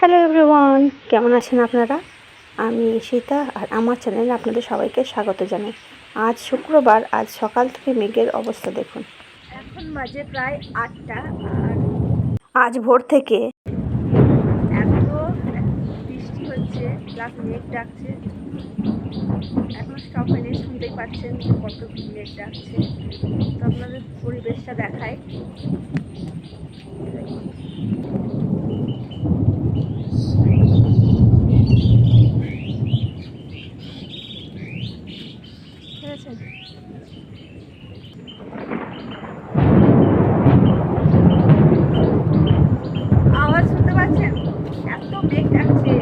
Hello everyone, কেমন আছেন আপনারা? আমি ঈশিতা আর আমার চ্যানেলে আপনাদের সবাইকে স্বাগত জানাই। আজ শুক্রবার, আজ সকাল থেকে মেঘের অবস্থা দেখুন। এখন বাজে প্রায় 8টা আর আজ ভোর থেকে এত বৃষ্টি হচ্ছে, প্লাস মেঘ ডাকছে। এখন স্টপ হয়নি, শুনতেই পাচ্ছেন যে কত মেঘ ডাকছে। তো আপনাদের পরিবেশটা দেখায়। আওয়াজ শুনতে পাচ্ছেন? এত মেঘ ডাকছে,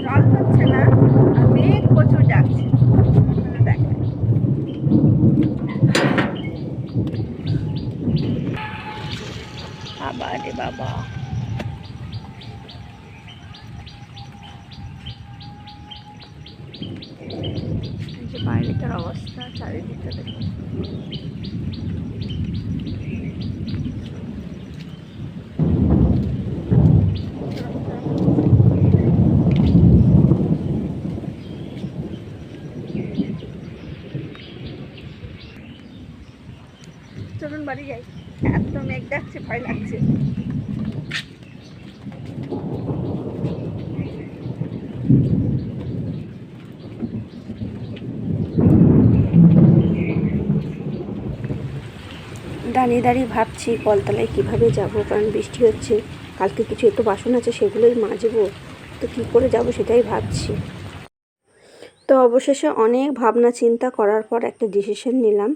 জল হচ্ছে না আর মেঘ প্রচুর ডাকছে। দেখেন বাবা রে বাবা, এই যে বাইরেটার অবস্থা, চারিদিকটা দেখুন। চলুন বাড়ি যাই, এত মেঘ ডাকছে, ভয় লাগছে। দাঁড়িয়ে দাঁড়িয়ে ভাবছি কলতলায় কিভাবে যাব, কারণ বৃষ্টি হচ্ছে। কালকে কিছু একটু বাসন আছে, সেগুলোই মাজবো। তো কী করে যাব সেটাই ভাবছি। তো অবশেষে অনেক ভাবনা চিন্তা করার পর একটা ডিসিশন নিলাম।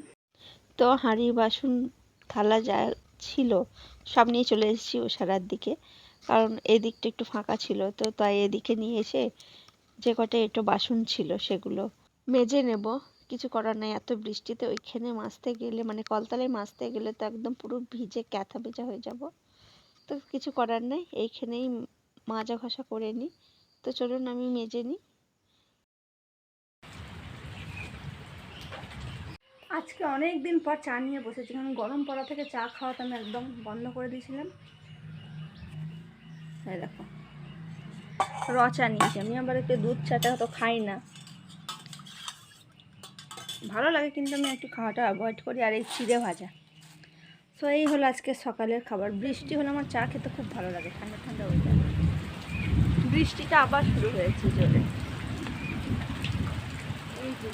তো হাঁড়ি বাসন থালা যা ছিল সব নিয়ে চলে এসেছি ওসারার দিকে, কারণ এদিকটা একটু ফাঁকা ছিল। তো তাই এদিকে নিয়ে এসে যে কটা একটু বাসন ছিল সেগুলো মেজে নেব। কিছু করার নেই, এত বৃষ্টিতে ওইখানে মাজতে গেলে, মানে কলতলায় মাজতে গেলে তো একদম পুরো ভিজে ক্যাথা ভেজা হয়ে যাব। তো কিছু করার নেই, এইখানেই মাজা ঘষা করে নিই। তো চলুন আমি মেজে নিই। আজকে অনেক দিন পর চা নিয়ে বসেছি, কারণ গরম পড়া থেকে চা খাওয়াটা আমি একদম বন্ধ করে দিয়েছিলাম। এই দেখো, র চা নিয়েছি আমি। আবার একটু দুধ চাটা তো খাই না, ভালো লাগে কিন্তু আমি একটু খাওয়াটা অ্যাভয়েড করি। আর এই চিড়ে ভাজা। তো এই হলো আজকে সকালের খাবার। বৃষ্টি হলে আমার চা খেতে খুব ভালো লাগে, ঠান্ডা ঠান্ডা ওয়েদার। বৃষ্টিটা আবার শুরু হয়েছে জোরে। এই যে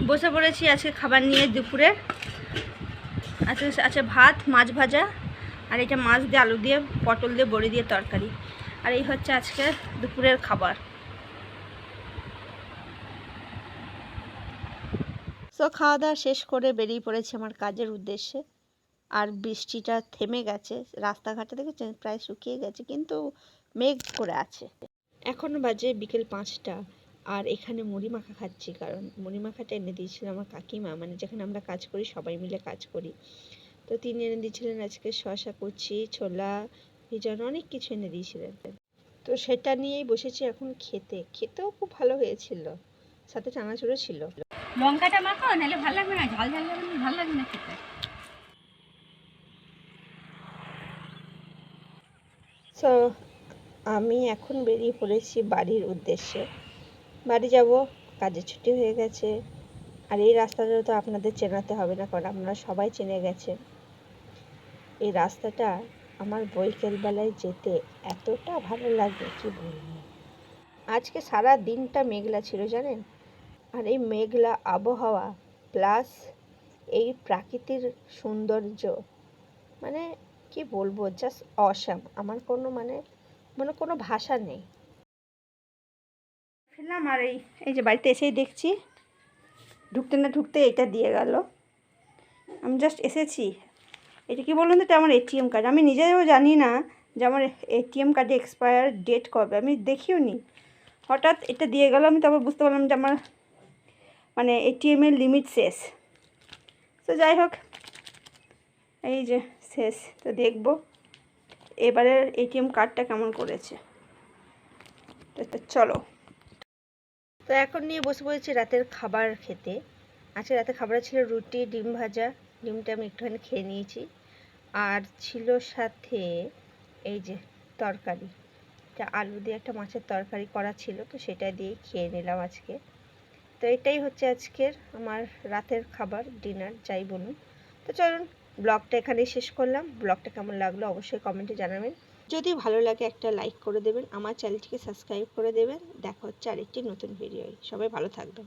বসে পড়েছি আজকে খাবার নিয়ে। দুপুরের আজকে আছে ভাত, মাছ ভাজা, আর এটা মাছ দিয়ে আলু দিয়ে পটল দিয়ে বড়ি দিয়ে তরকারি। আর এই হচ্ছে আজকে দুপুরের খাবার। তো খাওয়া দাওয়া শেষ করে বেরিয়ে পড়েছি আমার কাজের উদ্দেশ্যে। আর বৃষ্টিটা থেমে গেছে, রাস্তাঘাটে দেখেছেন প্রায় শুকিয়ে গেছে, কিন্তু মেঘ করে আছে। এখন বাজে বিকেল 5টা, আর এখানে মুড়ি মাখা খাচ্ছি, কারণ মুড়ি মাখাটা এনে দিয়েছিল আমার কাকিমা, মানে যেখানে আমরা কাজ করি সবাই মিলে কাজ করি। তো তিনি এনে দিয়েছিলেন আজকে শসা কুচি, ছোলা ভিজানো, অনেক কিছু এনে দিয়েছিলেন। তো সেটা নিয়েই বসেছি এখন খেতে। খেতেও খুব ভালো হয়েছিল, সাথে চানাচুরও ছিল। লঙ্কাটা মাখো, নাহলে ভালো লাগবে না, ঝাল ঝাল লাগবে, ভালো লাগবে না খেতে। সো আমি এখন বেরিয়ে পড়েছি বাড়ির উদ্দেশ্যে। বাড়ি যাব, কাজের ছুটি হয়ে গেছে। আর এই রাস্তাটা তো আপনাদের চেনাতে হবে না, কারণ আপনারা সবাই চিনে গেছেন। এই রাস্তাটা আমার বিকেলবেলায় যেতে এতটা ভালো লাগে কি বলবো। আজকে সারা দিনটা মেঘলা ছিল জানেন। আর এই মেঘলা আবহাওয়া প্লাস এই প্রাকৃতিক সৌন্দর্য, মানে কি বলবো, জাস্ট অসাম। আমার কোনো কোনো ভাষা নেই। ফেললাম আর এই যে বাড়িতে এসেই দেখছি ঢুকতে না ঢুকতে এটা দিয়ে গেল। আমি জাস্ট এসেছি। এটা কি বলুন তো, আমার এটিএম কার্ড। আমি নিজেও জানি না যে আমার এটিএম কার্ডে এক্সপায়ার ডেট কবে, আমি দেখিও নি। হঠাৎ এটা দিয়ে গেল, আমি তারপর বুঝতে পারলাম যে আমার মানে এটিএমের লিমিট শেষ। তো যাই হোক, এই যে শেষ। তো দেখব এবারের এটিএম কার্ডটা কেমন করেছে। তো চলো। তো এখন নিয়ে বসে পড়েছি রাতের খাবার খেতে। আজকে রাতের খাবারে ছিল রুটি, ডিম ভাজা। ডিমটা আমি একটুখানি খেয়ে নিয়েছি। আর ছিল সাথে এই যে তরকারি, একটা আলু দিয়ে একটা মাছের তরকারি করা ছিল, তো সেটা দিয়ে খেয়ে নিলাম আজকে। তো এটাই হচ্ছে আজকের আমার রাতের খাবার, ডিনার যাই বলুন। তো চলুন, ব্লগটা এখানেই শেষ করলাম। ব্লগটা কেমন লাগলো অবশ্যই কমেন্টে জানাবেন। যদি ভালো লাগে একটা লাইক করে দেবেন, আমার চ্যানেলটিকে সাবস্ক্রাইব করে দেবেন। দেখা হচ্ছে আরেকটি নতুন ভিডিওয়। সবাই ভালো থাকবেন।